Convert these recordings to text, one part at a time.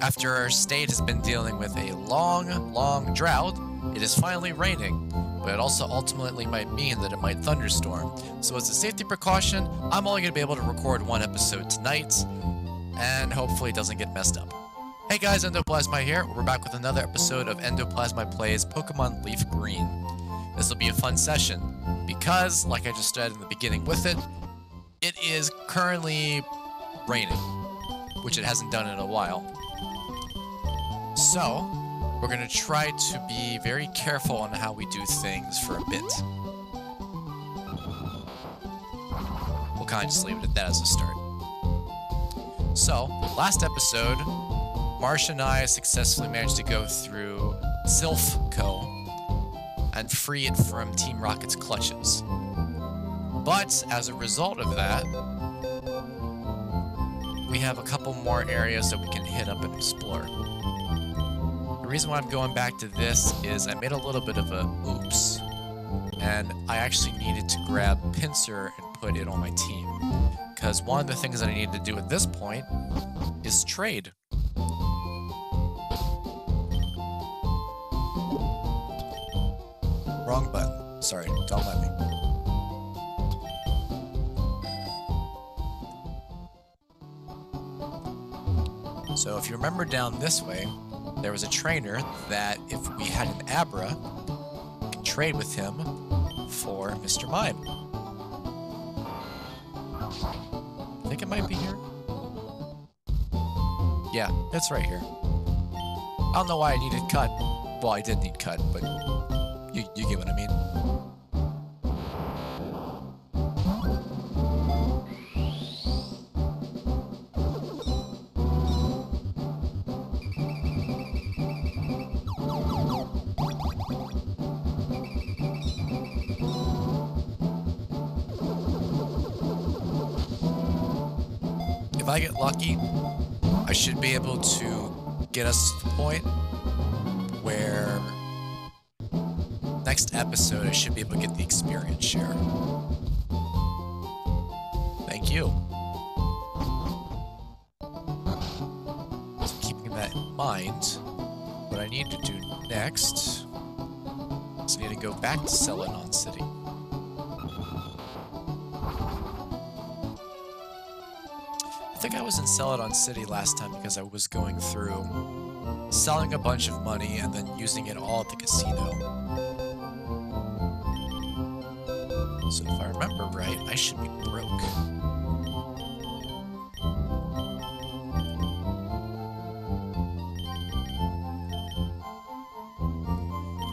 After our state has been dealing with a long drought, it is finally raining, but it also ultimately might mean that it might thunderstorm. So as a safety precaution, I'm only going to be able to record one episode tonight, and hopefully it doesn't get messed up. Hey guys, EndoPlasmite here. We're back with another episode of EndoPlasmite Plays Pokemon LeafGreen. This will be a fun session, because, like I just said in the beginning with it, it is currently raining, which it hasn't done in a while. So, we're going to try to be very careful on how we do things for a bit. We'll kind of just leave it at that as a start. So, last episode, Marsha and I successfully managed to go through Silphco and free it from Team Rocket's clutches. But, as a result of that, we have a couple more areas that we can hit up and explore. The reason why I'm going back to this is I made a little bit of a oops, and I actually needed to grab Pinsir and put it on my team, because one of the things that I needed to do at this point is trade. Wrong button. Sorry, don't let me. So if you remember down this way, there was a trainer that if we had an Abra, we could trade with him for Mr. Mime. I think it might be here. Yeah, it's right here. I don't know why I needed cut. Well, I did need cut, but you get what I mean. If I get lucky, I should be able to get us to the point where next episode I should be able to get the experience share. Thank you. So keeping that in mind, what I need to do next is I need to go back to Celadon City. I think I was in Celadon City last time because I was going through selling a bunch of money and then using it all at the casino. So if I remember right, I should be broke.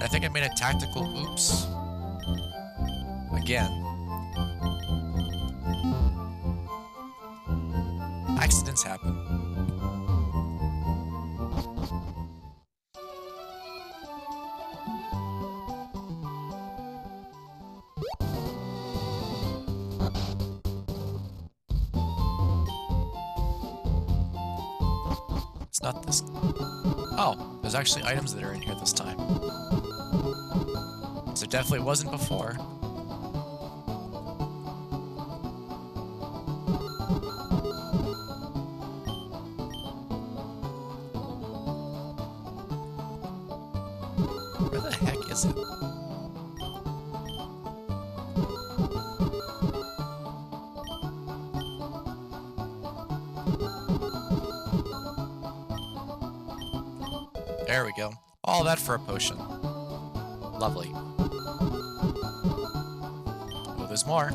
I think I made a tactical oops. Again. Accidents happen. It's not this. Oh, there's actually items that are in here this time. So it definitely wasn't before. Where the heck is it? There we go. All that for a potion. Lovely. Oh, there's more.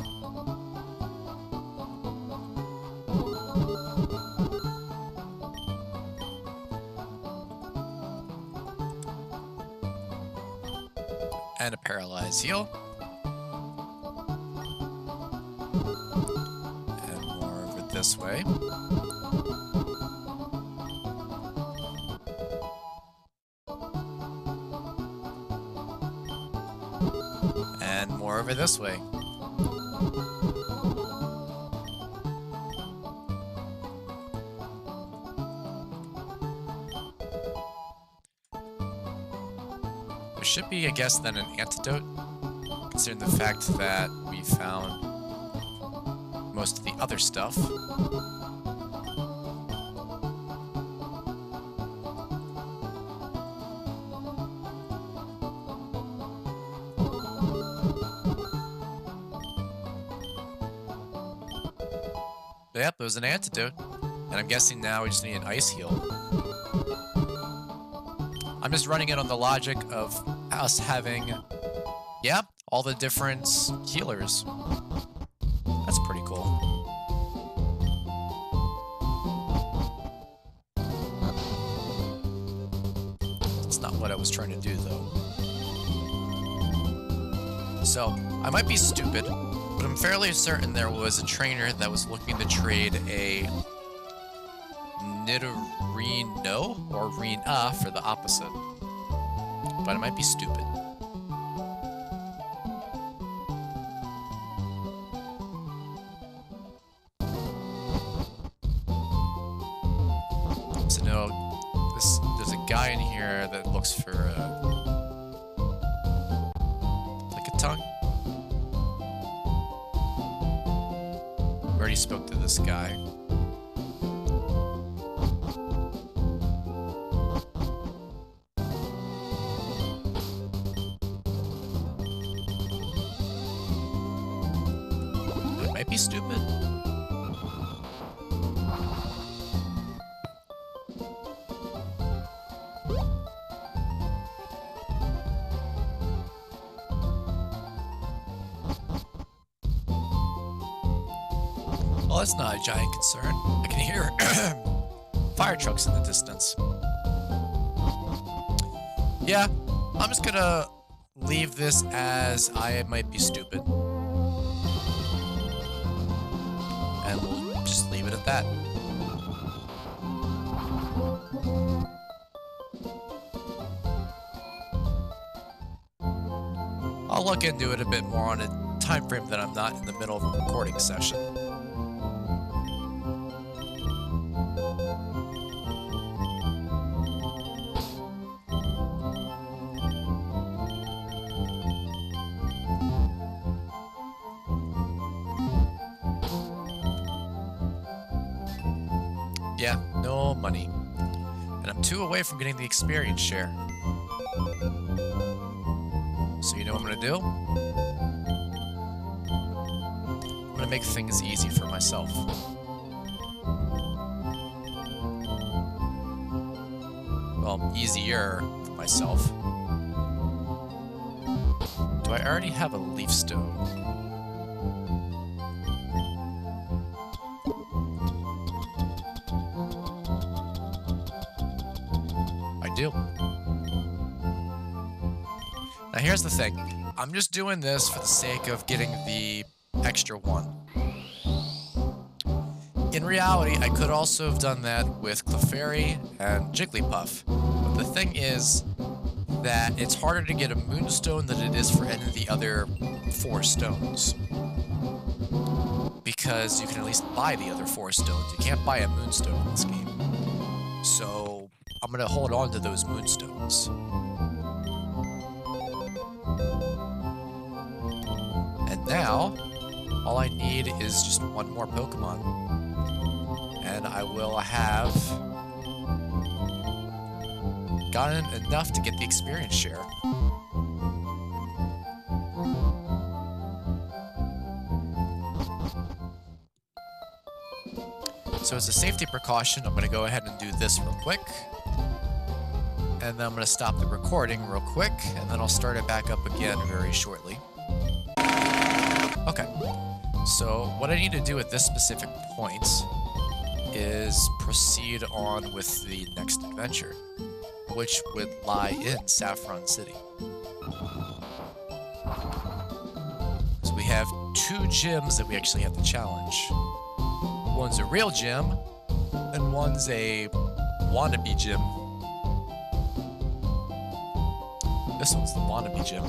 And a paralyzed heal. And more over this way. And more over this way. There should be, I guess, then an antidote, considering the fact that we found most of the other stuff. But yep, it was an antidote. And I'm guessing now we just need an ice heal. I'm just running it on the logic of us having, yeah, all the different healers. That's pretty cool. That's not what I was trying to do, though. So, I might be stupid, but I'm fairly certain there was a trainer that was looking to trade a Nidorino or Rena for the opposite. But I might be stupid. So no, there's a guy in here that looks for like a tongue. We already spoke to this guy. I might be stupid. Well, that's not a giant concern. I can hear fire trucks in the distance. Yeah, I'm just gonna leave this as I might be stupid. And we'll just leave it at that. I'll look into it a bit more on a time frame that I'm not in the middle of a recording session. Yeah, no money. And I'm 2 away from getting the experience share. So you know what I'm gonna do? I'm gonna make things easy for myself. Well, easier for myself. Do I already have a leaf stone? Do. Now here's the thing. I'm just doing this for the sake of getting the extra 1. In reality, I could also have done that with Clefairy and Jigglypuff. But the thing is that it's harder to get a Moonstone than it is for any of the other 4 stones. Because you can at least buy the other 4 stones. You can't buy a Moonstone in this game. So I'm gonna hold on to those Moonstones. And now, all I need is just 1 more Pokemon. And I will have gotten enough to get the experience share. So as a safety precaution, I'm gonna go ahead and do this real quick. And then I'm going to stop the recording real quick, and then I'll start it back up again very shortly. Okay, so what I need to do at this specific point is proceed on with the next adventure, which would lie in Saffron City. So we have 2 gyms that we actually have to challenge. One's a real gym, and one's a wannabe gym. This one's the wannabe gym.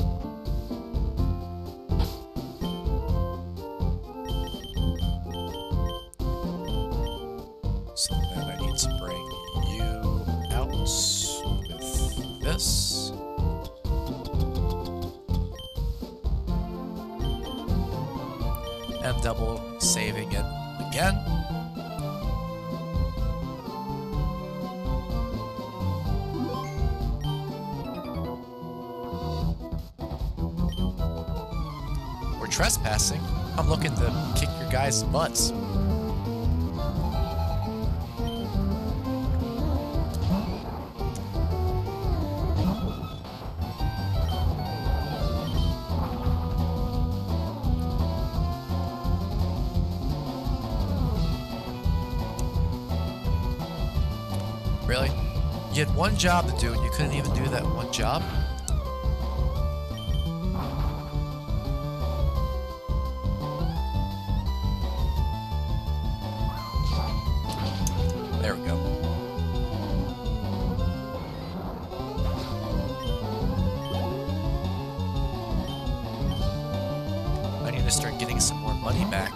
So then I need to bring you out with this. And double saving it again. Trespassing. I'm looking to kick your guys' butts. You had one job to do and you couldn't even do that one job? There we go. I need to start getting some more money back.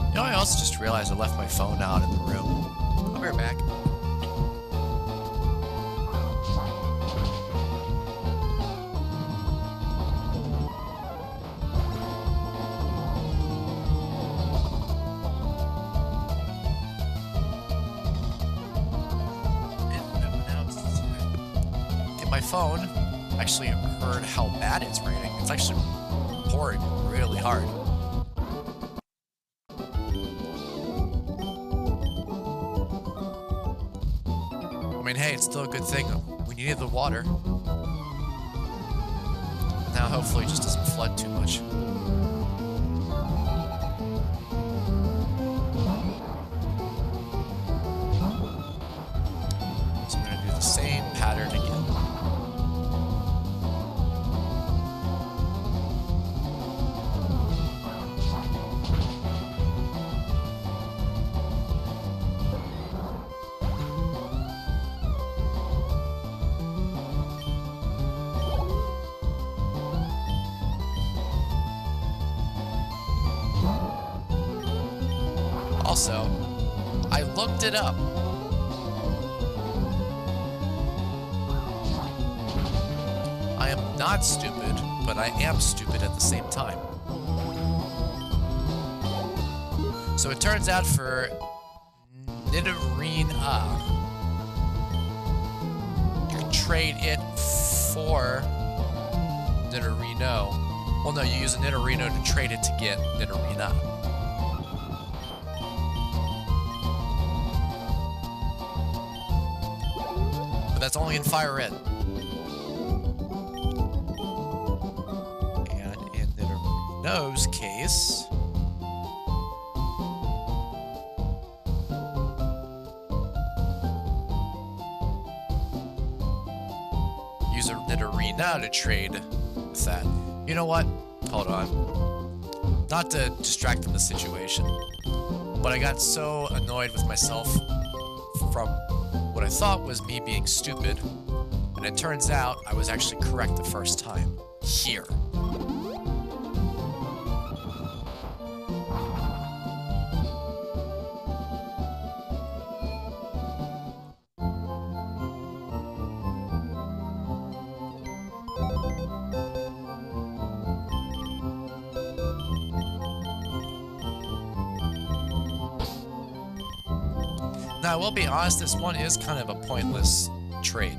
You know, I also just realized I left my phone out in the room. I'll be right back. My phone actually heard how bad it's raining. It's actually pouring really hard. I mean, hey, it's still a good thing. We needed the water. Now, hopefully, it just doesn't flood too much. So I'm going to do the same pattern again. Also, I looked it up. I am not stupid, but I am stupid at the same time. So it turns out for Nidorina, you can trade it for Nidorino. Well, no, you use a Nidorino to trade it to get Nidorina. But that's only in Fire Red. And in Nidorino's case, use a Nidorina to trade with that. You know what? Hold on. Not to distract from the situation, but I got so annoyed with myself from what I thought was me being stupid, and it turns out I was actually correct the first time. Here. Now, I will be honest, this one is kind of a pointless trade.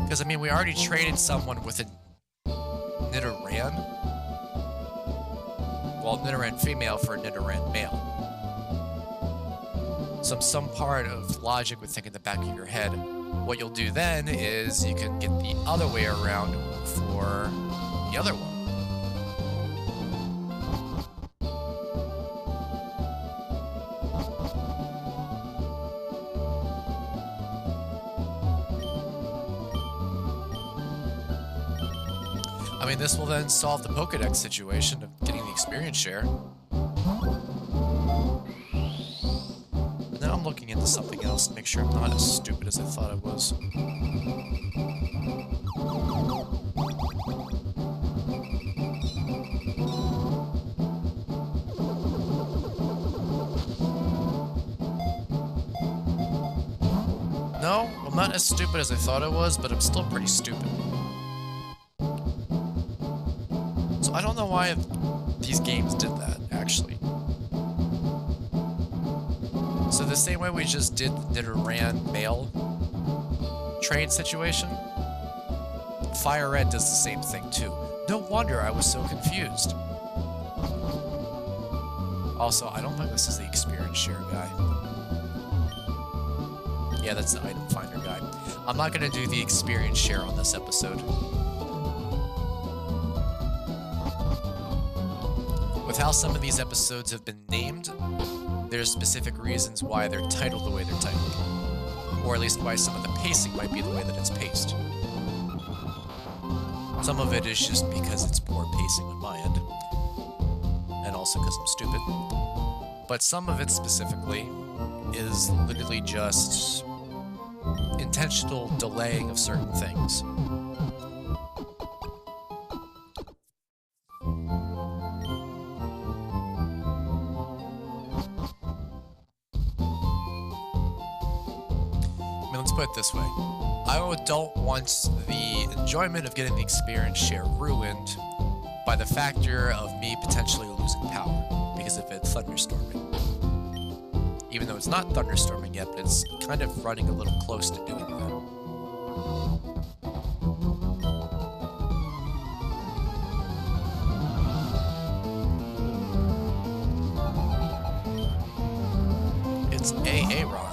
Because, I mean, we already traded someone with a Nidoran. Well, Nidoran female for a Nidoran male. So some part of logic would think in the back of your head, what you'll do then is you can get the other way around for the other one. I mean, this will then solve the Pokédex situation of getting the experience share. And now I'm looking into something else to make sure I'm not as stupid as I thought I was. No, I'm not as stupid as I thought I was, but I'm still pretty stupid. I don't know why these games did that, actually. So the same way we just did the Nidoran male trade situation, Fire Red does the same thing too. No wonder I was so confused. Also, I don't think this is the experience share guy. Yeah, that's the item finder guy. I'm not going to do the experience share on this episode. With how some of these episodes have been named, there's specific reasons why they're titled the way they're titled. Or at least why some of the pacing might be the way that it's paced. Some of it is just because it's poor pacing on my end. And also because I'm stupid. But some of it specifically is literally just intentional delaying of certain things. I mean, let's put it this way. I don't want the enjoyment of getting the experience share ruined by the factor of me potentially losing power because of it thunderstorming. Even though it's not thunderstorming yet, but it's kind of running a little close to doing that. It's Aaron.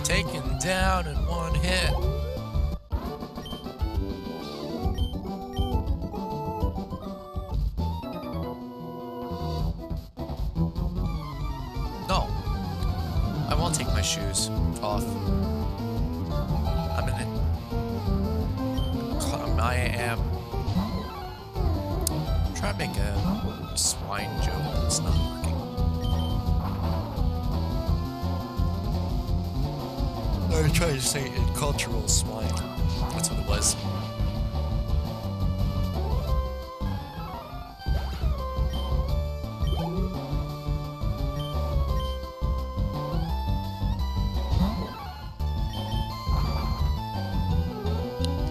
Taken down in one hit. No. I won't take my shoes off. I'm in it. I am trying to make a swine joke, but it's not working. I was trying to say in cultural swine. That's what it was.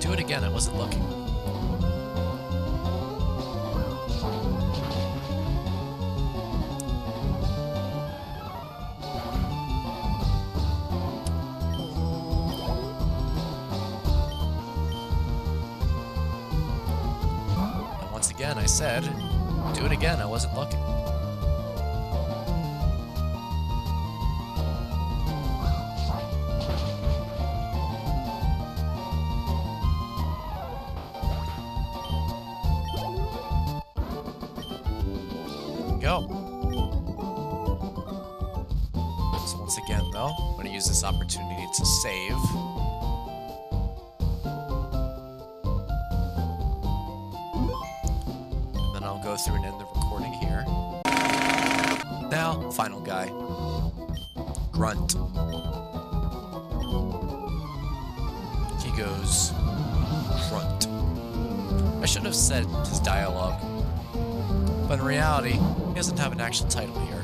Do it again, I wasn't looking. Again, I said, do it again, I wasn't looking. There we go. So once again, though, I'm going to use this opportunity to save. Go through and end the recording here. Now, final guy. Grunt. He goes, grunt. I should have said his dialogue, but in reality, he doesn't have an actual title here.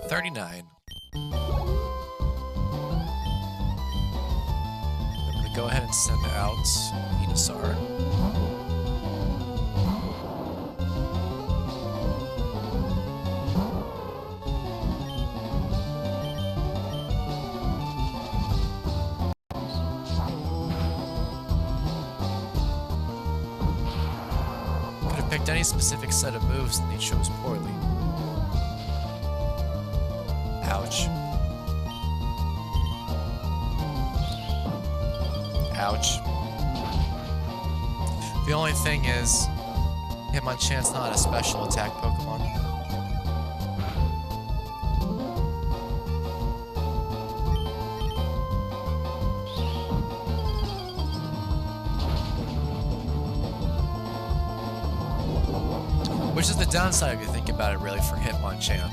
$39. I'm going to go ahead and send out Venusaur. Could have picked any specific set of moves and they chose poorly. Ouch. Ouch. The only thing is, Hitmonchan's not a special attack Pokemon. Which is the downside if you think about it really for Hitmonchan.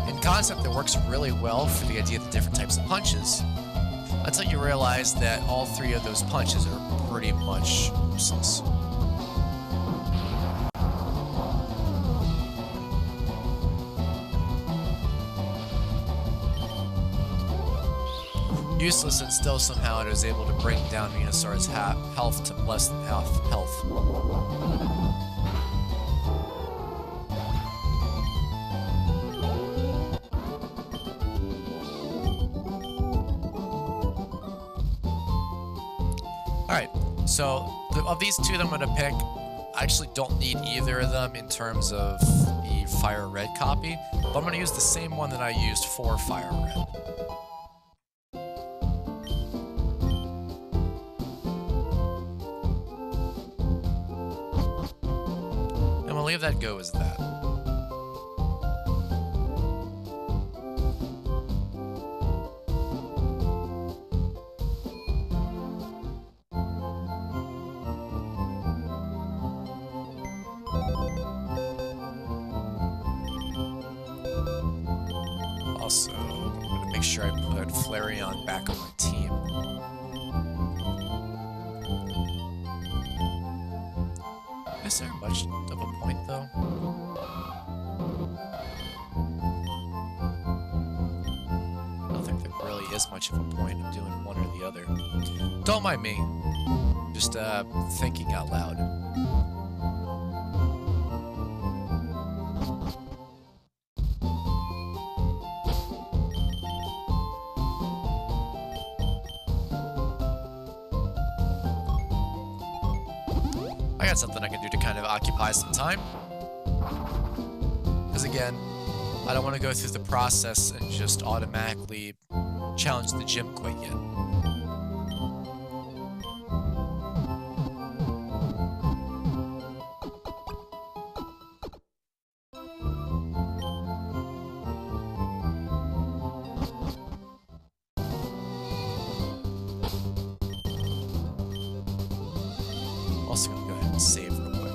In concept that works really well for the idea of the different types of punches, until you realize that all three of those punches are pretty much useless. Useless, and still somehow it was able to bring down Venusaur's health to less than half health. Alright, so of these two that I'm going to pick, I actually don't need either of them in terms of the Fire Red copy, but I'm going to use the same one that I used for Fire Red. Leave that go as that. Also, I'm going to make sure I put Flareon back on my team. Is there much of a point, though? I don't think there really is much of a point of doing one or the other. Don't mind me. Just, thinking out loud. I got something I can do to kind of occupy some time. Because again, I don't want to go through the process and just automatically challenge the gym quite yet. Also gonna go ahead and save real quick.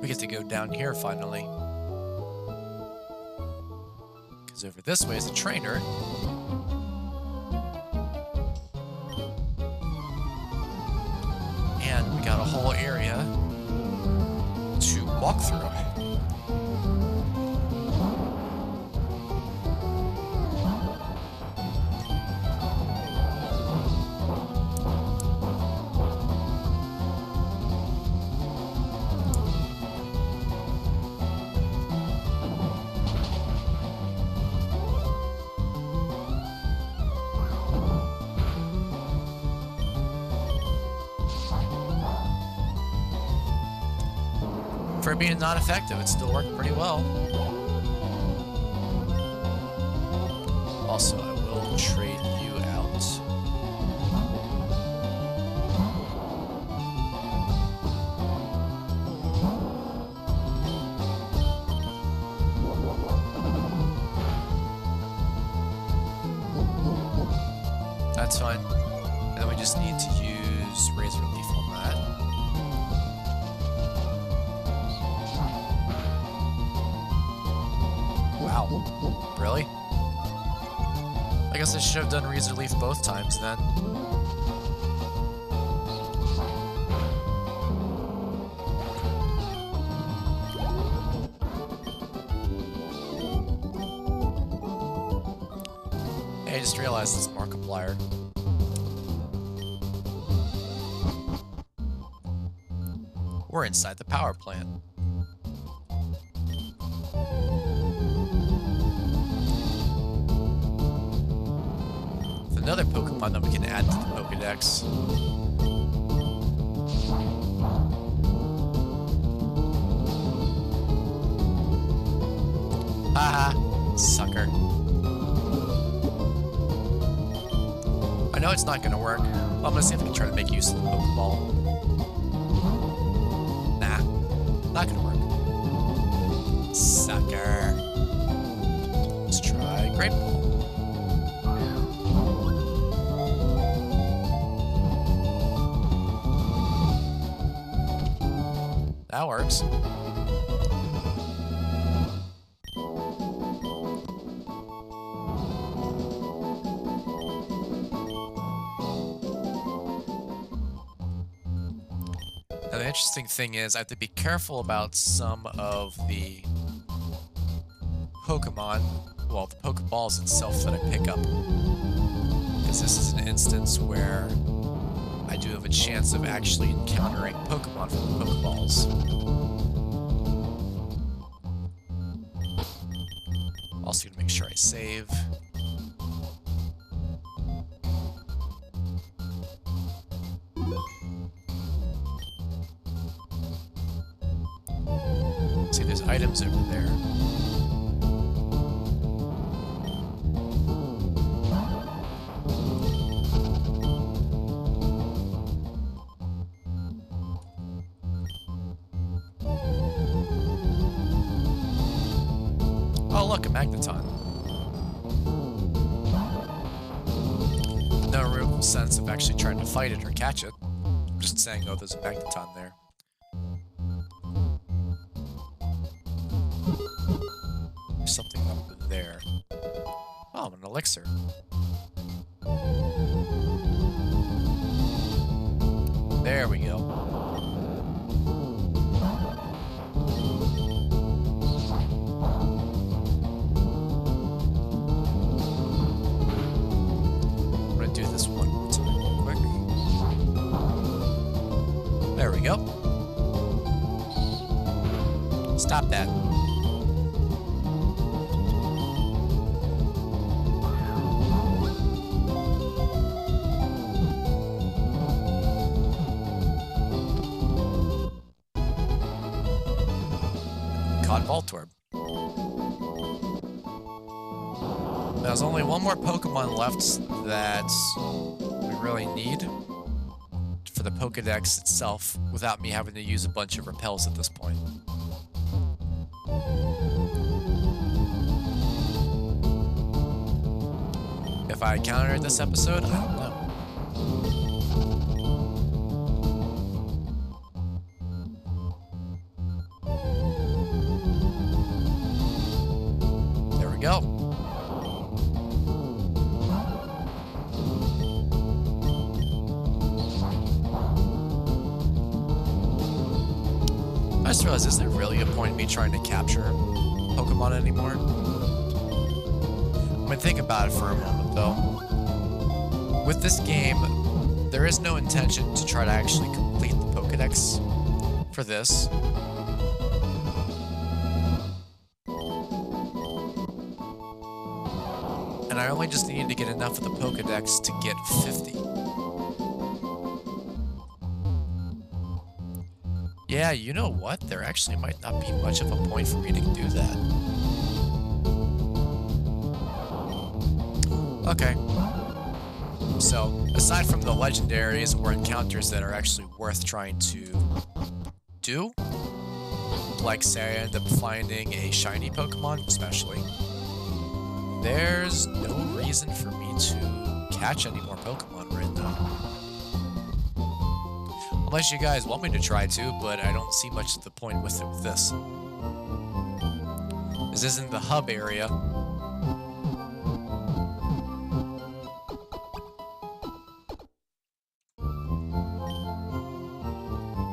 We get to go down here finally. Because over this way is a trainer. And we got a whole area to walk through. For being not effective, it still worked pretty well. Also, I will trade you out. That's fine. And then we just need to use Razor Leaf on that. Wow. Really? I guess I should have done Razor Leaf both times then. Hey, I just realized this Markiplier. We're inside the power plant. Another Pokemon that we can add to the Pokedex. Haha, sucker. I know it's not gonna work. I'm gonna see if I can try to make use of the Pokeball. Nah, not gonna work. Sucker. Let's try Great Ball. That works. Now, the interesting thing is I have to be careful about some of the Pokemon, well, the Pokeballs itself that I pick up. Because this is an instance where I do have a chance of actually encountering Pokemon from the Pokeballs. Also gonna make sure I save. See, there's items over there. Oh, look, a Magneton. No real sense of actually trying to fight it or catch it. I'm just saying, oh, there's a Magneton there. There's something up there. Oh, an elixir. There we go. I'm gonna do this one more time real quick. There we go. Stop that. Voltorb. There's only one more Pokemon left that we really need for the Pokedex itself without me having to use a bunch of repels at this point. If I countered this episode, I don't know. Go. I just realized, is there really a point in me trying to capture Pokemon anymore? I mean, think about it for a moment, though. With this game, there is no intention to try to actually complete the Pokedex for this. And I only just needed to get enough of the Pokedex to get 50. Yeah, you know what? There actually might not be much of a point for me to do that. Okay. So, aside from the legendaries or encounters that are actually worth trying to do, like say I end up finding a shiny Pokemon, especially, there's no reason for me to catch any more Pokemon right now. Unless you guys want me to try to, but I don't see much of the point with it with this. This isn't the hub area.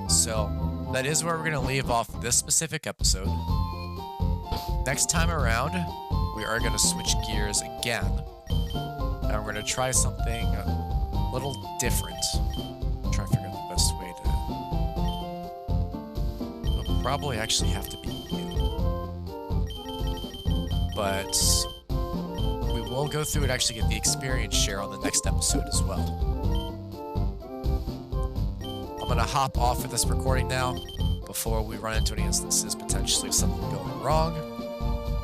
So, that is where we're going to leave off this specific episode. Next time around, we are going to switch gears again, and we're going to try something a little different. I'm trying to figure out the best way to... It'll probably actually have to be you. But we will go through and actually get the experience share on the next episode as well. I'm going to hop off of this recording now before we run into any instances potentially of something going wrong.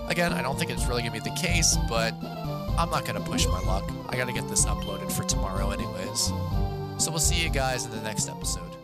Again, I don't think it's really going to be the case, but I'm not going to push my luck. I got to get this uploaded for tomorrow anyways. So we'll see you guys in the next episode.